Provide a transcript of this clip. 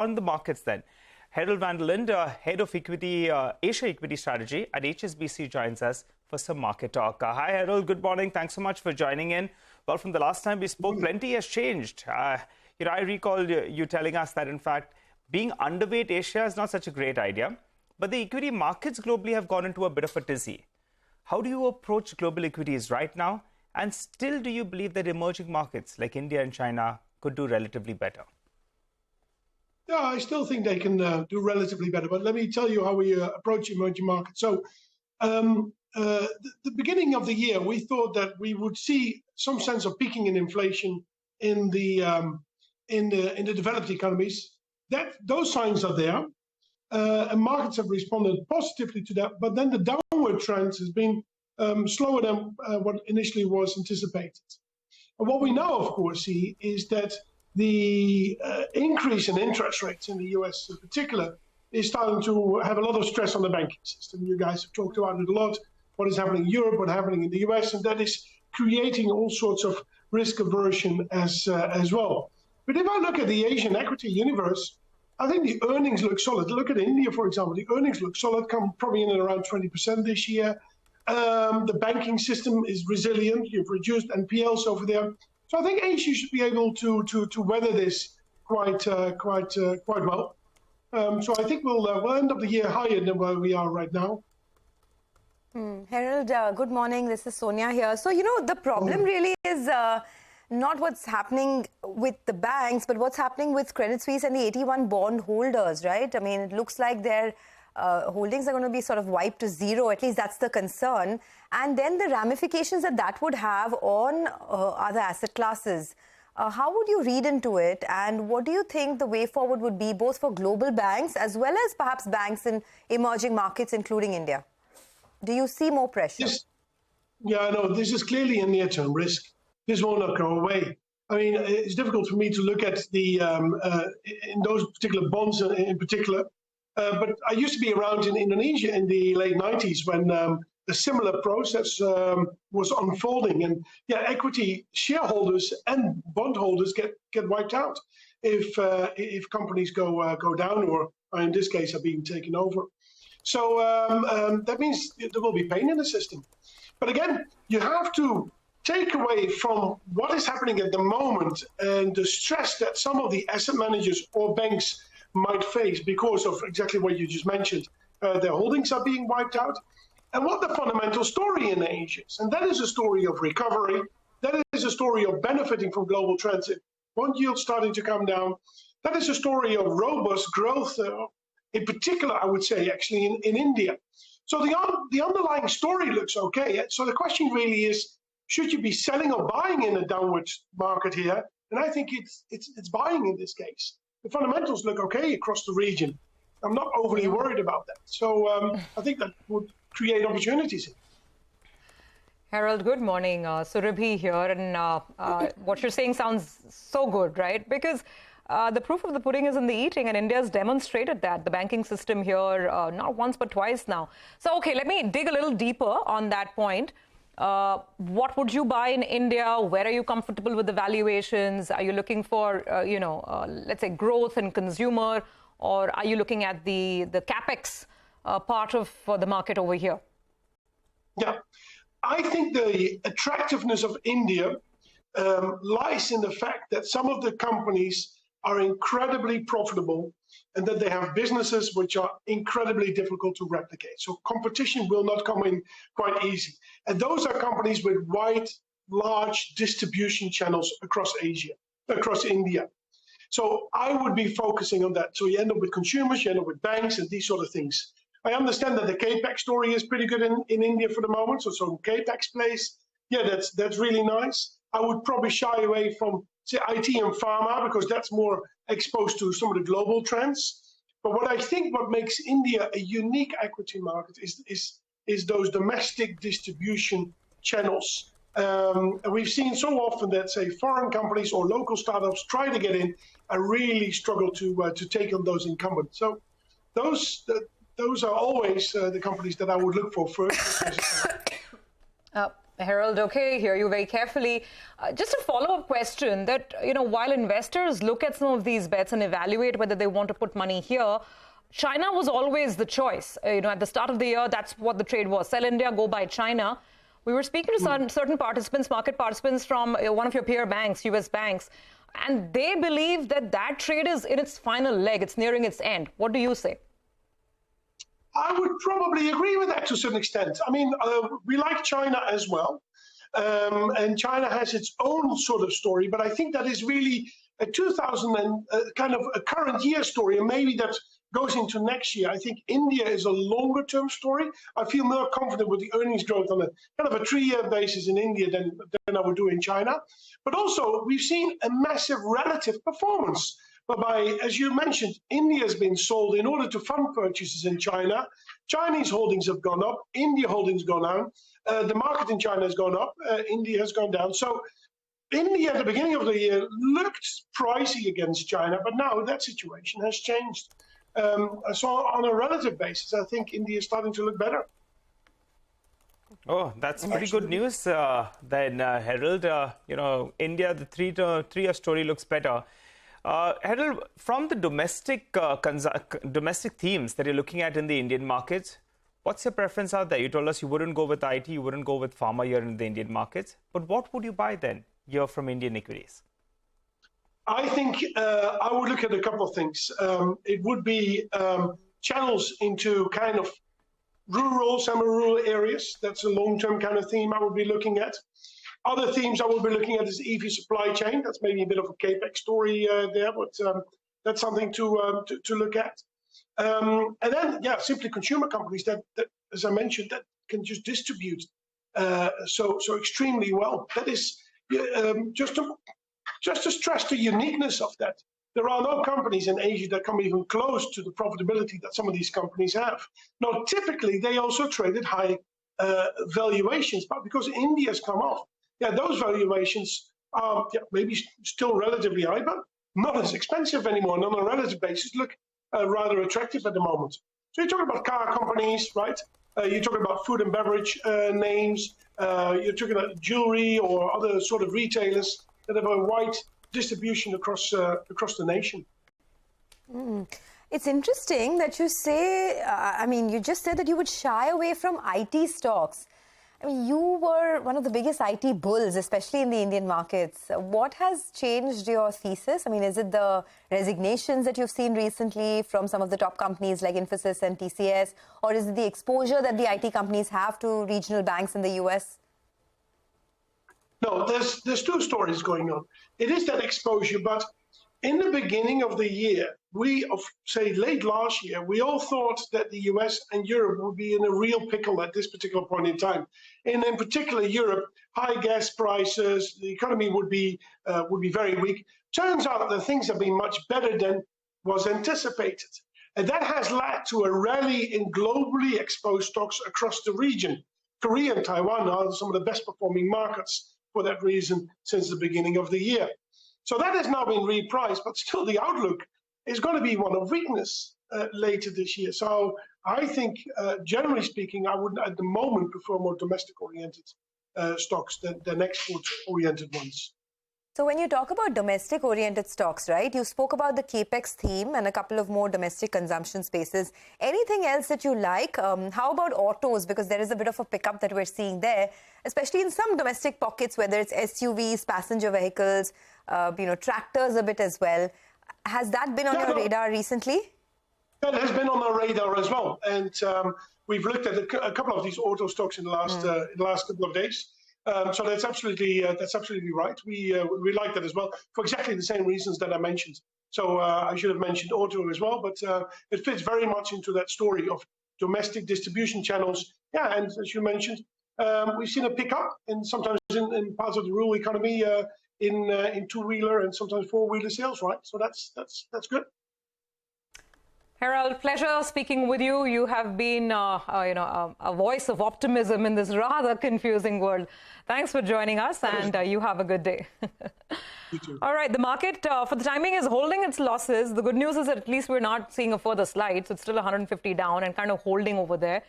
on the markets then. Herald Linde, head of equity, Asia Equity Strategy at HSBC, joins us for some market talk. Hi, Herald. Good morning. Thanks so much for joining in. Well, from the last time we spoke, plenty has changed. I recall you telling us that, in fact, being underweight Asia is not such a great idea. But the equity markets globally have gone into a bit of a tizzy. How do you approach global equities right now? And still, do you believe that emerging markets like India and China could do relatively better? Yeah, I still think they can do relatively better. But let me tell you how we approach emerging markets. So, the beginning of the year, we thought that we would see some sense of peaking in inflation in the developed economies. Those signs are there, and markets have responded positively to that. But then the downward trend has been slower than what initially was anticipated. And what we now, of course, see is that the increase in interest rates in the US in particular is starting to have a lot of stress on the banking system. You guys have talked about it a lot, what is happening in Europe, what's happening in the US, and that is creating all sorts of risk aversion as well. But if I look at the Asian equity universe, I think the earnings look solid. Look at India, for example. The earnings look solid, come probably in at around 20% this year. The banking system is resilient. You've reduced NPLs over there. So I think Asia should be able to weather this quite well. So I think we'll end up the year higher than where we are right now. Herald, good morning. This is Sonia here. So, the problem really is not what's happening with the banks, but what's happening with Credit Suisse and the 81 bond holders, right? I mean, it looks like their holdings are going to be sort of wiped to zero. At least that's the concern. And then the ramifications that would have on other asset classes. How would you read into it? And what do you think the way forward would be, both for global banks as well as perhaps banks in emerging markets, including India? Do you see more pressure? Yeah, no, this is clearly a near-term risk. This will not go away. I mean, it's difficult for me to look at the in those particular bonds in particular. But I used to be around in Indonesia in the late 90s when a similar process was unfolding. And yeah, equity shareholders and bondholders get wiped out if companies go down, or in this case are being taken over. So that means there will be pain in the system. But again, you have to take away from what is happening at the moment and the stress that some of the asset managers or banks might face because of exactly what you just mentioned. Their holdings are being wiped out. And what the fundamental story in Asia is. And that is a story of recovery. That is a story of benefiting from global trends. Bond yields starting to come down. That is a story of robust growth, in particular, I would say, actually, in India. So the underlying story looks okay. So the question really is, should you be selling or buying in a downward market here? And I think it's buying in this case. The fundamentals look okay across the region. I'm not overly worried about that. So I think that would create opportunities. Herald, good morning. Surabhi here. And what you're saying sounds so good, right? Because the proof of the pudding is in the eating, and India's demonstrated that. The banking system here, not once but twice now. So, okay, let me dig a little deeper on that point. What would you buy in India? Where are you comfortable with the valuations? Are you looking for, let's say, growth in consumer, or are you looking at the capex part of the market over here? Yeah, I think the attractiveness of India lies in the fact that some of the companies are incredibly profitable and that they have businesses which are incredibly difficult to replicate. So competition will not come in quite easy. And those are companies with wide, large distribution channels across Asia, across India. So I would be focusing on that. So you end up with consumers, you end up with banks and these sort of things. I understand that the capex story is pretty good in India for the moment. So some capex plays, yeah, that's really nice. I would probably shy away from, say, IT and pharma, because that's more exposed to some of the global trends. But what I think what makes India a unique equity market is those domestic distribution channels. And we've seen so often that, say, foreign companies or local startups try to get in and really struggle to take on those incumbents. So those are always the companies that I would look for first. Herald, okay, hear you very carefully. Just a follow-up question that, while investors look at some of these bets and evaluate whether they want to put money here, China was always the choice. At the start of the year, that's what the trade was. Sell India, go buy China. We were speaking to certain participants, market participants from one of your peer banks, US banks, and they believe that that trade is in its final leg. It's nearing its end. What do you say? I would probably agree with that to a certain extent. I mean, we like China as well, and China has its own sort of story, but I think that is really a 2000 and kind of a current year story, and maybe that goes into next year. I think India is a longer term story. I feel more confident with the earnings growth on a kind of a 3-year basis in India than I would do in China. But also, we've seen a massive relative performance. Whereby, as you mentioned, India has been sold in order to fund purchases in China. Chinese holdings have gone up, India holdings gone down. The market in China has gone up, India has gone down. So India at the beginning of the year looked pricey against China, but now that situation has changed. So on a relative basis, I think India is starting to look better. Oh, that's pretty good news then, Herald. India, the three-year story looks better. Herald, from the domestic themes that you're looking at in the Indian markets, what's your preference out there? You told us you wouldn't go with IT, you wouldn't go with pharma here in the Indian markets. But what would you buy then here from Indian equities? I think I would look at a couple of things. It would be channels into kind of rural, semi-rural areas. That's a long-term kind of theme I would be looking at. Other themes I will be looking at is EV supply chain. That's maybe a bit of a capex story there, but that's something to look at. And then, simply consumer companies that, as I mentioned, that can just distribute so extremely well. That is just to stress the uniqueness of that. There are no companies in Asia that come even close to the profitability that some of these companies have. Now, typically, they also trade at high valuations, but because India has come off, those valuations are maybe still relatively high, but not as expensive anymore. And on a relative basis, look rather attractive at the moment. So you're talking about car companies, right? You're talking about food and beverage names. You're talking about jewelry or other sort of retailers that have a wide distribution across the nation. It's interesting that you say, you just said that you would shy away from IT stocks. I mean, you were one of the biggest IT bulls, especially in the Indian markets. What has changed your thesis? I mean, is it the resignations that you've seen recently from some of the top companies like Infosys and TCS, or is it the exposure that the IT companies have to regional banks in the US? No, there's two stories going on. It is that exposure, but in the beginning of the year, late last year, we all thought that the US and Europe would be in a real pickle at this particular point in time. And in particular, Europe, high gas prices, the economy would be very weak. Turns out that things have been much better than was anticipated. And that has led to a rally in globally exposed stocks across the region. Korea and Taiwan are some of the best performing markets for that reason since the beginning of the year. So that has now been repriced, but still the outlook is going to be one of weakness later this year. So I think, generally speaking, I would at the moment prefer more domestic-oriented stocks than export-oriented ones. So when you talk about domestic-oriented stocks, right, you spoke about the capex theme and a couple of more domestic consumption spaces. Anything else that you like? How about autos? Because there is a bit of a pickup that we're seeing there, especially in some domestic pockets, whether it's SUVs, passenger vehicles, tractors a bit as well. Has that been on your radar recently? That has been on our radar as well. And we've looked at a couple of these auto stocks in the last couple of days. So that's absolutely right. We like that as well for exactly the same reasons that I mentioned. So I should have mentioned auto as well, but it fits very much into that story of domestic distribution channels. Yeah, and as you mentioned, we've seen a pickup sometimes in parts of the rural economy in two-wheeler and sometimes four-wheeler sales, right? So that's good. Herald, pleasure speaking with you. You have been, a voice of optimism in this rather confusing world. Thanks for joining us, and you have a good day. You too. All right, the market, for the timing, is holding its losses. The good news is that at least we're not seeing a further slide, so it's still 150 down and kind of holding over there.